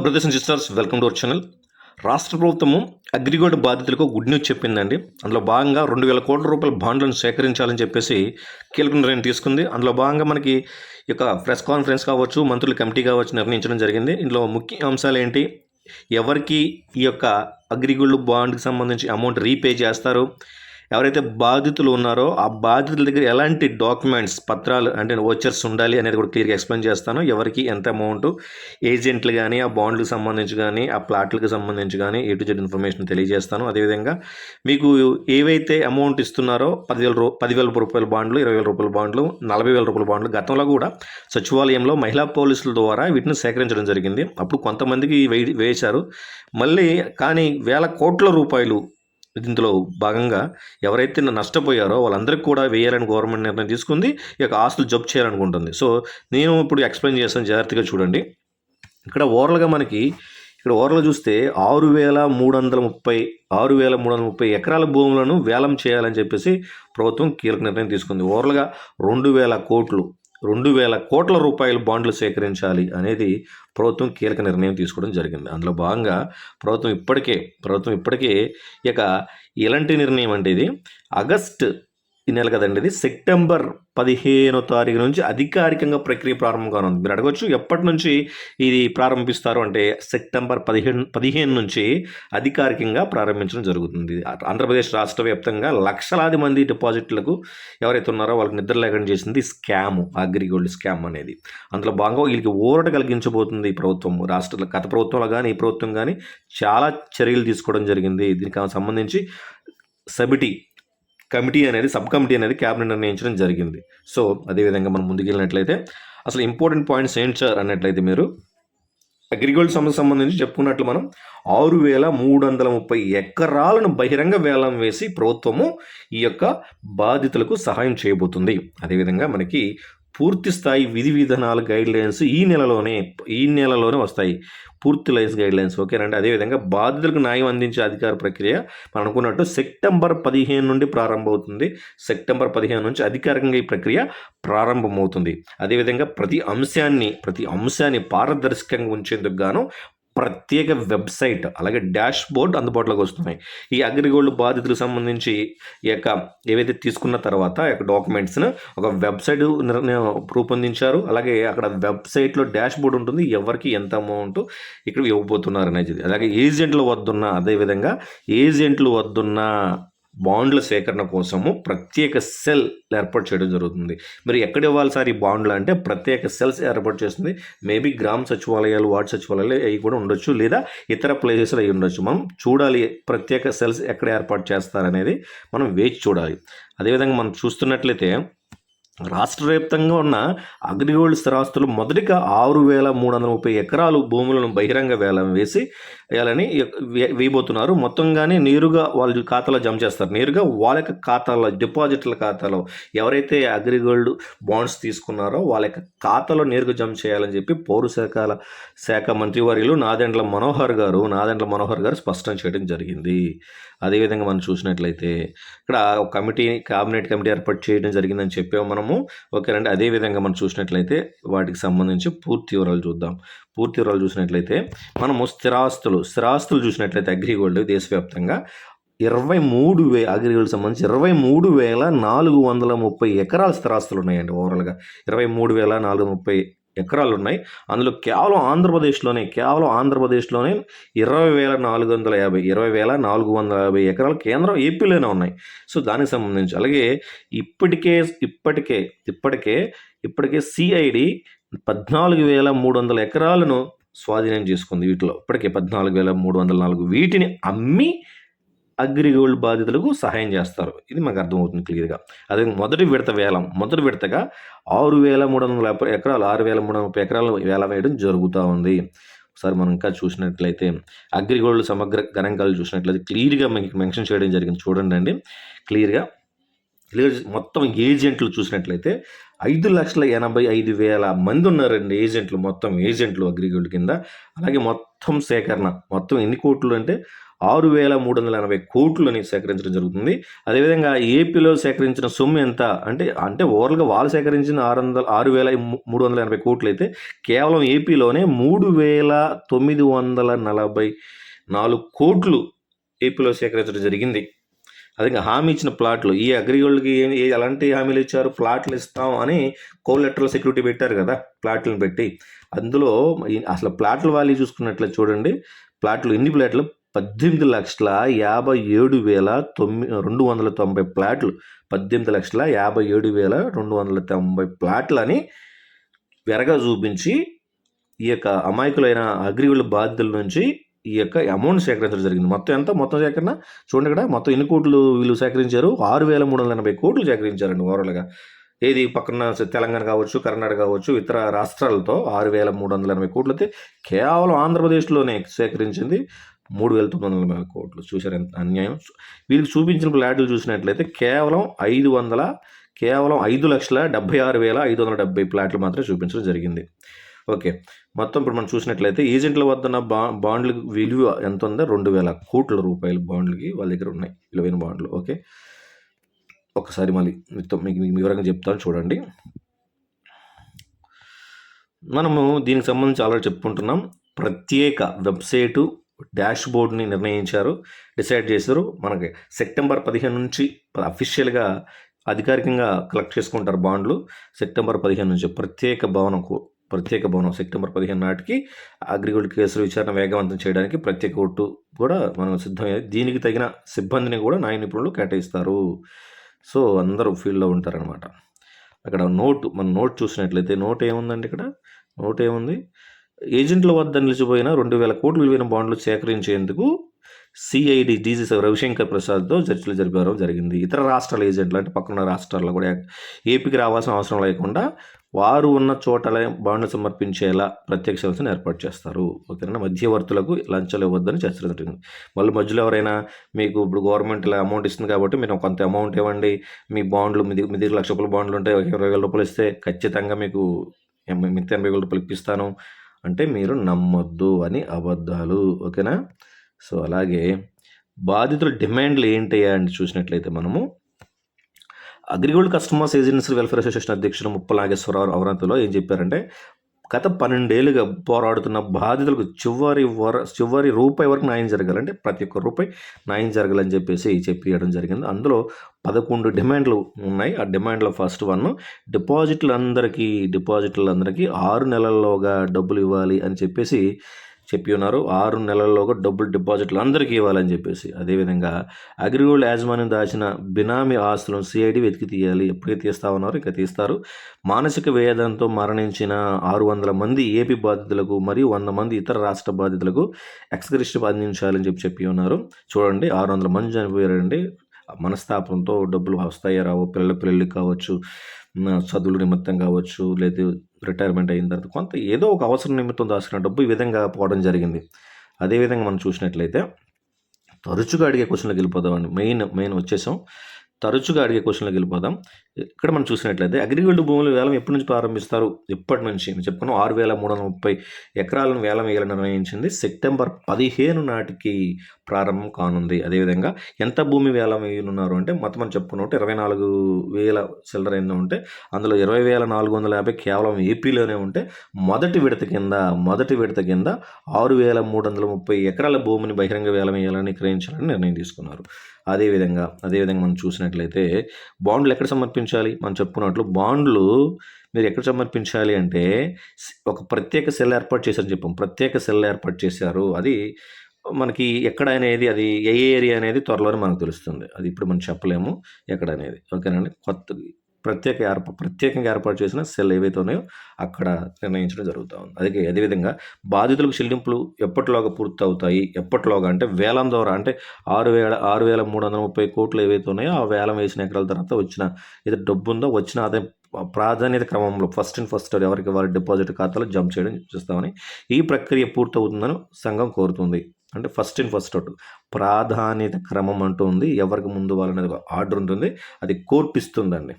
Brothers and sisters, welcome to our channel. రాష్ట్ర ప్రభుత్వము అగ్రిగోల్డ్ బాధితులకు గుడ్ న్యూస్ చెప్పిందండి. అందులో భాగంగా 2,000 కోట్ల రూపాయల బాండ్లను సేకరించాలని చెప్పేసి కీలక నిర్ణయం తీసుకుంది. అందులో భాగంగా మనకి ఈ యొక్క ప్రెస్ కాన్ఫరెన్స్ కావచ్చు, మంత్రుల కమిటీ కావచ్చు నిర్ణయించడం జరిగింది. ఇందులో ముఖ్య అంశాలు ఏంటి, ఎవరికి ఈ యొక్క అగ్రిగోల్డ్ బాండ్కి సంబంధించి అమౌంట్ రీపే చేస్తారు, ఎవరైతే బాధితులు ఉన్నారో ఆ బాధితుల దగ్గర ఎలాంటి డాక్యుమెంట్స్ పత్రాలు అంటే వోచర్స్ ఉండాలి అనేది కూడా క్లియర్గా ఎక్స్ప్లెయిన్ చేస్తాను. ఎవరికి ఎంత అమౌంట్, ఏజెంట్లు కానీ ఆ బాండ్లకు సంబంధించి కానీ ఆ ప్లాట్లకు సంబంధించి కానీ A to Z ఇన్ఫర్మేషన్ తెలియజేస్తాను. అదేవిధంగా మీకు ఏవైతే అమౌంట్ ఇస్తున్నారో 10,000 రూపాయల బాండ్లు, 20,000 రూపాయల బాండ్లు, 40,000 రూపాయల బాండ్లు గతంలో కూడా సచివాలయంలో మహిళా పోలీసుల ద్వారా వీటిని సేకరించడం జరిగింది. అప్పుడు కొంతమందికి వేశారు మళ్ళీ, కానీ వేల కోట్ల రూపాయలు ఇందులో భాగంగా ఎవరైతే నష్టపోయారో వాళ్ళందరికీ కూడా వేయాలని గవర్నమెంట్ నిర్ణయం తీసుకుంది. ఈ యొక్క ఆస్తులు జప్తు చేయాలనుకుంటుంది. సో నేను ఇప్పుడు ఎక్స్ప్లెయిన్ చేస్తాను, జాగ్రత్తగా చూడండి. ఇక్కడ ఓవర్గా చూస్తే 6,330 ఎకరాల భూములను వేలం చేయాలని చెప్పేసి ప్రభుత్వం కీలక నిర్ణయం తీసుకుంది. ఓవర్గా 2,000 కోట్ల రూపాయల బాండ్లు సేకరించాలి అనేది ప్రభుత్వం కీలక నిర్ణయం తీసుకోవడం జరిగింది. అందులో భాగంగా ప్రభుత్వం ఇప్పటికే ఇక ఎలాంటి నిర్ణయం అంటే ఇది ఆగస్ట్ ఈ నెల కదండి, ఇది సెప్టెంబర్ 15వ తారీఖు నుంచి అధికారికంగా ప్రక్రియ ప్రారంభం కానుంది. మీరు అడగవచ్చు ఎప్పటి నుంచి ఇది ప్రారంభిస్తారు అంటే సెప్టెంబర్ 15 నుంచి అధికారికంగా ప్రారంభించడం జరుగుతుంది. ఆంధ్రప్రదేశ్ రాష్ట్ర వ్యాప్తంగా లక్షలాది మంది డిపాజిట్లకు ఎవరైతే ఉన్నారో వాళ్ళకి నిద్ర లేకుండా చేసింది స్కామ్, అగ్రిగోల్డ్ స్కామ్ అనేది. అందులో భాగంగా వీళ్ళకి ఊరట కలిగించబోతుంది ఈ ప్రభుత్వం. గత ప్రభుత్వంలో కానీ ఈ ప్రభుత్వం కానీ చాలా చర్యలు తీసుకోవడం జరిగింది. దీనికి సంబంధించి సబ్ కమిటీ అనేది క్యాబినెట్ నిర్ణయించడం జరిగింది. సో అదేవిధంగా మనం ముందుకెళ్ళినట్లయితే అసలు ఇంపార్టెంట్ పాయింట్స్ ఏంటి సార్ అన్నట్లయితే, మీరు అగ్రిగోల్డ్ సమస్యకు సంబంధించి చెప్పుకున్నట్లు మనం 6,330 ఎకరాలను బహిరంగ వేలం వేసి ప్రభుత్వము ఈ యొక్క బాధితులకు సహాయం చేయబోతుంది. అదేవిధంగా మనకి పూర్తి స్థాయి విధి విధానాల గైడ్లైన్స్ ఈ నెలలోనే వస్తాయి. పూర్తి లైన్స్ గైడ్లైన్స్, ఓకేనండి. అదేవిధంగా బాధితులకు న్యాయం అందించే అధికార ప్రక్రియ మనం అనుకున్నట్టు సెప్టెంబర్ 15 నుండి ప్రారంభమవుతుంది. సెప్టెంబర్ 15 నుంచి అధికారికంగా ఈ ప్రక్రియ ప్రారంభమవుతుంది. అదేవిధంగా ప్రతి అంశాన్ని పారదర్శకంగా ఉంచేందుకు గాను ప్రత్యేక వెబ్సైట్ అలాగే డాష్ బోర్డ్ అందుబాటులోకి వస్తున్నాయి. ఈ అగ్రిగోల్డ్ బాధితులకు సంబంధించి ఈ యొక్క ఏవైతే తీసుకున్న తర్వాత ఈ యొక్క డాక్యుమెంట్స్ను ఒక వెబ్సైట్ రూపొందించారు. అలాగే అక్కడ వెబ్సైట్లో డాష్ బోర్డ్ ఉంటుంది, ఎవరికి ఎంత అమౌంట్ ఇక్కడ ఇవ్వబోతున్నారు అనేది. అలాగే ఏజెంట్లు వద్దున్న బాండ్ల సేకరణ కోసము ప్రత్యేక సెల్ ఏర్పాటు చేయడం జరుగుతుంది. మరి ఎక్కడ ఇవ్వాలి సార్ ఈ బాండ్లు అంటే ప్రత్యేక సెల్స్ ఏర్పాటు చేస్తుంది. మేబీ గ్రామ సచివాలయాలు, వార్డు సచివాలయాలు అవి కూడా ఉండొచ్చు, లేదా ఇతర ప్లేసెస్లో అవి ఉండొచ్చు. మనం చూడాలి ప్రత్యేక సెల్స్ ఎక్కడ ఏర్పాటు చేస్తారనేది మనం వేచి చూడాలి. అదేవిధంగా మనం చూస్తున్నట్లయితే రాష్ట్ర వ్యాప్తంగా ఉన్న అగ్రిగోల్డ్ స్థిరాస్తులు మొదటిగా 6,330 ఎకరాలు భూములను బహిరంగ వేలం వేయబోతున్నారు. మొత్తంగానే నేరుగా వాళ్ళ ఖాతాలో జమ చేస్తారు. నేరుగా వాళ్ళ యొక్క ఖాతాలో, డిపాజిట్ల ఖాతాలో ఎవరైతే అగ్రిగోల్డ్ బాండ్స్ తీసుకున్నారో వాళ్ళ యొక్క ఖాతాలో నేరుగా జమ చేయాలని చెప్పి పౌర శాఖ మంత్రివర్యులు నాదెండ్ల మనోహర్ గారు స్పష్టం చేయడం జరిగింది. అదేవిధంగా మనం చూసినట్లయితే ఇక్కడ క్యాబినెట్ కమిటీ ఏర్పాటు చేయడం జరిగిందని చెప్పాము మనము, ఓకేనండి. అదేవిధంగా మనం చూసినట్లయితే వాటికి సంబంధించి పూర్తి వివరాలు చూసినట్లయితే మనము స్థిరాస్తులు చూసినట్లయితే అగ్రిగోల్డ్ దేశవ్యాప్తంగా 23,000 అగ్రిగోల్డ్ సంబంధించి 23,430 ఎకరాల స్థిరాస్తులు ఉన్నాయండి. ఓవరాల్గా 23,430 ఎకరాలు ఉన్నాయి. అందులో కేవలం ఆంధ్రప్రదేశ్లోనే 20,450 ఎకరాలు కేంద్రం ఏపీలోనే ఉన్నాయి. సో దానికి సంబంధించి అలాగే ఇప్పటికే సిఐడి 14,300 ఎకరాలను స్వాధీనం చేసుకుంది. వీటిలో ఇప్పటికే 14,304 వీటిని అమ్మి అగ్రిగోల్డ్ బాధితులకు సహాయం చేస్తారు. ఇది మాకు అర్థమవుతుంది క్లియర్గా. అదే మొదటి విడతగా 6,330 ఎకరాలు వేలం వేయడం జరుగుతూ ఉంది. ఒకసారి మనం ఇంకా చూసినట్లయితే అగ్రిగోల్డ్ సమగ్ర గణాంకాలు చూసినట్లయితే క్లియర్గా మీకు మెన్షన్ చేయడం జరిగింది. చూడండి అండి, క్లియర్గా మొత్తం ఏజెంట్లు చూసినట్లయితే 5,85,000 మంది ఉన్నారండి. మొత్తం ఏజెంట్లు అగ్రిగోల్డ్ కింద. అలాగే మొత్తం సేకరణ ఎన్ని కోట్లు అంటే 6,380 కోట్లని సేకరించడం జరుగుతుంది. అదేవిధంగా ఏపీలో సేకరించిన సొమ్ము ఎంత అంటే ఓవరాల్గా వాళ్ళు సేకరించిన 6,380 కోట్లు అయితే కేవలం ఏపీలోనే 3,944 కోట్లు ఏపీలో సేకరించడం జరిగింది. అదే హామీ ఇచ్చిన ప్లాట్లు ఈ అగ్రిగోల్డ్కి ఎలాంటి హామీలు ఇచ్చారు? ప్లాట్లు ఇస్తాం అని కోలెటరల్ సెక్యూరిటీ పెట్టారు కదా, ప్లాట్లను పెట్టి. అందులో అసలు ప్లాట్ల వాల్యూ చూసుకున్నట్లయితే చూడండి, ప్లాట్లు ఎన్ని ప్లాట్లు? 18,57,290 ప్లాట్లు. 18,57,290 ప్లాట్లు అని వెరగా చూపించి ఈ యొక్క అమాయకులైన అగ్రిగోల్డ్ బాధితుల నుంచి ఈ యొక్క అమౌంట్ సేకరించడం జరిగింది. మొత్తం ఎంత? మొత్తం సేకరణ చూడండి ఇక్కడ, మొత్తం ఎన్ని కోట్లు వీళ్ళు సేకరించారు? 6,380 కోట్లు సేకరించారండి ఓవరాల్గా. ఏది పక్కన తెలంగాణ కావచ్చు, కర్ణాటక కావచ్చు, ఇతర రాష్ట్రాలతో 6,380 కోట్లు అయితే కేవలం ఆంధ్రప్రదేశ్లోనే సేకరించింది 3,940 కోట్లు. చూసారు ఎంత అన్యాయం? వీళ్ళకి చూపించిన ప్లాట్లు చూసినట్లయితే కేవలం 5,76,570 ప్లాట్లు మాత్రమే చూపించడం జరిగింది. ఓకే, మొత్తం ఇప్పుడు మనం చూసినట్లయితే ఏజెంట్ల వద్ద బాండ్లకు విలువ ఎంత ఉందో 2,000 కోట్ల రూపాయలు బాండ్లకి వాళ్ళ దగ్గర ఉన్నాయి, విలువైన బాండ్లు. ఓకే, ఒకసారి మళ్ళీ మీకు వివరంగా చెప్తాను చూడండి. మనము దీనికి సంబంధించి ఆల్రెడీ చెప్పుకుంటున్నాం. ప్రత్యేక వెబ్సైటు డాష్ బోర్డ్ని డిసైడ్ చేశారు. మనకి సెప్టెంబర్ 15 నుంచి అఫీషియల్గా అధికారికంగా కలెక్ట్ చేసుకుంటారు బాండ్లు. సెప్టెంబర్ 15 నుంచి ప్రత్యేక భవనం సెప్టెంబర్ 15 నాటికి అగ్రిగోల్డ్ కేసుల విచారణ వేగవంతం చేయడానికి ప్రత్యేక కోర్టు కూడా మనం సిద్ధమయ్యేది. దీనికి తగిన సిబ్బందిని కూడా న్యాయ నిపుణులు కేటాయిస్తారు. సో అందరూ ఫీల్డ్లో ఉంటారనమాట. అక్కడ మన నోట్ చూసినట్లయితే నోట్ ఏముందండి? ఇక్కడ నోట్ ఏముంది? ఏజెంట్ల వద్ద నిలిచిపోయిన 2,000 కోట్లు విలువైన బాండ్లు సేకరించేందుకు సిఐడి డీజీ రవిశంకర్ ప్రసాద్తో చర్చలు జరిగింది. ఇతర రాష్ట్రాల ఏజెంట్లు అంటే పక్కన రాష్ట్రాల్లో కూడా ఏపీకి రావాల్సిన అవసరం లేకుండా వారు ఉన్న చోటలే బాండ్లు సమర్పించేలా ప్రత్యేక సంస్థను ఏర్పాటు చేస్తారు. ఓకేనా? మధ్యవర్తులకు లంచాలు ఇవ్వద్దని చర్చ జరిగింది. మళ్ళీ మధ్యలో ఎవరైనా మీకు ఇప్పుడు గవర్నమెంట్ ఇలా అమౌంట్ ఇస్తుంది కాబట్టి మీరు కొంత అమౌంట్ ఇవ్వండి, మీ బాండ్లు మీ దగ్గర ₹1,00,000 బాండ్లు ఉంటే 20,000 రూపాయలు ఇస్తే ఖచ్చితంగా మీకు మిగతా 80,000 రూపాయలు ఇప్పిస్తాను అంటే మీరు నమ్మొద్దు అని అబద్ధాలు. ఓకేనా? సో అలాగే బాధితుల డిమాండ్లు ఏంటయ్యా అని చూసినట్లయితే మనము AgriGold customers agency welfare association అధ్యక్షుడు ముప్పల నాగేశ్వరరావు అమరావతిలో ఏం చెప్పారంటే, గత 12 ఏళ్ళుగా పోరాడుతున్న బాధితులకు చివరి రూపాయి వరకు న్యాయం జరగాలంటే ప్రతి ఒక్క రూపాయి న్యాయం జరగాలని చెప్పియడం జరిగింది. అందులో 11 డిమాండ్లు ఉన్నాయి. ఆ డిమాండ్లో ఫస్ట్ వన్, డిపాజిట్లందరికీ 6 నెలల్లోగా డబ్బులు ఇవ్వాలి అని చెప్పి ఉన్నారు. 6 నెలల్లోగా డబ్బులు డిపాజిట్లు అందరికీ ఇవ్వాలని చెప్పేసి. అదేవిధంగా అగ్రిగోల్డ్ యాజమాన్యం దాచిన బినామీ ఆస్తులను సిఐడి వెతికి తీయాలి. ఎప్పటికీ తీస్తా ఉన్నారు, ఇంకా తీస్తారు. మానసిక వేదనతో మరణించిన 600 మంది ఏపీ బాధితులకు మరియు 100 మంది ఇతర రాష్ట్ర బాధితులకు ఎక్స్గ్రేషియా అందించాలని చెప్పి ఉన్నారు. చూడండి, 600 మంది చనిపోయారండి. మనస్తాపంతో డబ్బులు వస్తాయో రావో, పిల్లల పెళ్ళికి కావచ్చు, చదువుల నిమిత్తం కావచ్చు, లేదా రిటైర్మెంట్ అయిన తర్వాత కొంత ఏదో ఒక అవసరం నిమిత్తం దాచుకున్న డబ్బు ఈ విధంగా పోవడం జరిగింది. అదేవిధంగా మనం చూసినట్లయితే తరచుగా అడిగే క్వశ్చన్లోకి వెళ్ళిపోదామండి. మెయిన్ వచ్చేసాం. తరచుగా అడిగే క్వశ్చన్లోకి వెళ్ళిపోదాం. ఇక్కడ మనం చూసినట్లయితే అగ్రిగోల్డ్ భూముల వేలం ఎప్పటి నుంచి ప్రారంభిస్తారు? ఎప్పటి నుంచి చెప్పుకున్నాం. 6,330 ఎకరాలను వేలం వేయాలని నిర్ణయించింది. సెప్టెంబర్ 15 నాటికి ప్రారంభం కానుంది. అదేవిధంగా ఎంత భూమి వేలం వేయనున్నారు అంటే మొత్తం మనం చెప్పుకున్నట్టు 24,000 చిల్లర ఎన్నో ఉంటే అందులో 20,450 కేవలం ఏపీలోనే ఉంటే మొదటి విడత కింద 6,330 ఎకరాల భూమిని బహిరంగ వేలం వేయాలని గ్రహించాలని నిర్ణయం తీసుకున్నారు. అదేవిధంగా మనం చూసినట్లయితే బాండ్లు ఎక్కడ సమర్పించాలి? మనం చెప్పుకున్నట్లు బాండ్లు మీరు ఎక్కడ సమర్పించాలి అంటే ఒక ప్రత్యేక సెల్ ఏర్పాటు చేశారని చెప్పాం. ప్రత్యేక సెల్ ఏర్పాటు చేశారు. అది మనకి ఎక్కడ అనేది, అది ఏ ఏరియా అనేది త్వరలోనే మనకు తెలుస్తుంది. అది ఇప్పుడు మనం చెప్పలేము ఎక్కడ అనేది. ఓకేనండి? ప్రత్యేకంగా ఏర్పాటు చేసిన సెల్ ఏవైతే ఉన్నాయో అక్కడ నిర్ణయించడం జరుగుతూ ఉంది. అదేవిధంగా బాధితులకు చెల్లింపులు ఎప్పటిలోగా పూర్తవుతాయి? ఎప్పటిలోగా అంటే వేలం ద్వారా, అంటే 6,330 కోట్లు ఏవైతే ఉన్నాయో ఆ వేలం వేసిన ఎకరాల తర్వాత వచ్చిన ఏదో డబ్బు ఉందో వచ్చిన ఆదాయం ప్రాధాన్యత క్రమంలో ఫస్ట్ ఎవరికి వారి డిపాజిట్ ఖాతాలో జంప్ చేయడం చూస్తామని, ఈ ప్రక్రియ పూర్తవుతుందని సంఘం కోరుతుంది. అంటే ఫస్ట్ ప్రాధాన్యత క్రమం అంటూ ఉంది. ఎవరికి ముందు వాళ్ళనేది ఆర్డర్ ఉంటుంది. అది కోర్టు ఇస్తుందండి.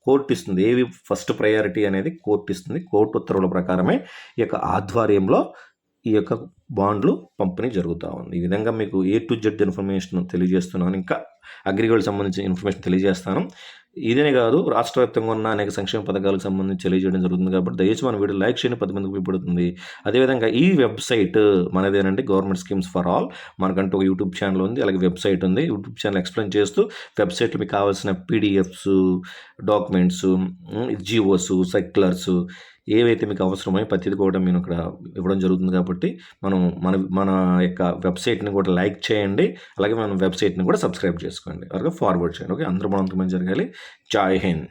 కోర్టు ఇస్తుంది. ఫస్ట్ ప్రయారిటీ అనేది కోర్టు ఇస్తుంది. కోర్టు ఉత్తర్వుల ప్రకారమే ఈ యొక్క ఆధ్వర్యంలో ఈ యొక్క బాండ్లు పంపిణీ జరుగుతూ ఉంది. ఈ విధంగా మీకు A to Z ఇన్ఫర్మేషన్ తెలియజేస్తున్నాను. ఇంకా అగ్రిగోల్డ్కి సంబంధించిన ఇన్ఫర్మేషన్ తెలియజేస్తాను. ఇదే కాదు, రాష్ట్ర వ్యాప్తంగా ఉన్న అనేక సంక్షేమ పథకాలకు సంబంధించి తెలియజేయడం జరుగుతుంది కాబట్టి దయచేసి మన వీడియో లైక్ చేయండి, 10 మందికి ఉపయోగపడుతుంది. అదేవిధంగా ఈ వెబ్సైట్ మనదేనండి, గవర్నమెంట్ స్కీమ్స్ ఫర్ ఆల్. మనకంటూ ఒక యూట్యూబ్ ఛానల్ ఉంది, అలాగే వెబ్సైట్ ఉంది. యూట్యూబ్ ఛానల్ ఎక్స్ప్లెయిన్ చేస్తూ వెబ్సైట్లో మీకు కావాల్సిన PDFs, డాక్యుమెంట్స్, జీవోస్, సర్క్యులర్స్ ఏవైతే మీకు అవసరమో ప్రతిది కూడా నేను ఇక్కడ ఇవ్వడం జరుగుతుంది. కాబట్టి మన యొక్క వెబ్సైట్ని కూడా లైక్ చేయండి, అలాగే మన వెబ్సైట్ని కూడా సబ్స్క్రైబ్ చేసుకోండి, అలాగే ఫార్వర్డ్ చేయండి. ఓకే, అందరూ బాగుంటుంది, జరగాలి. జై హింద్.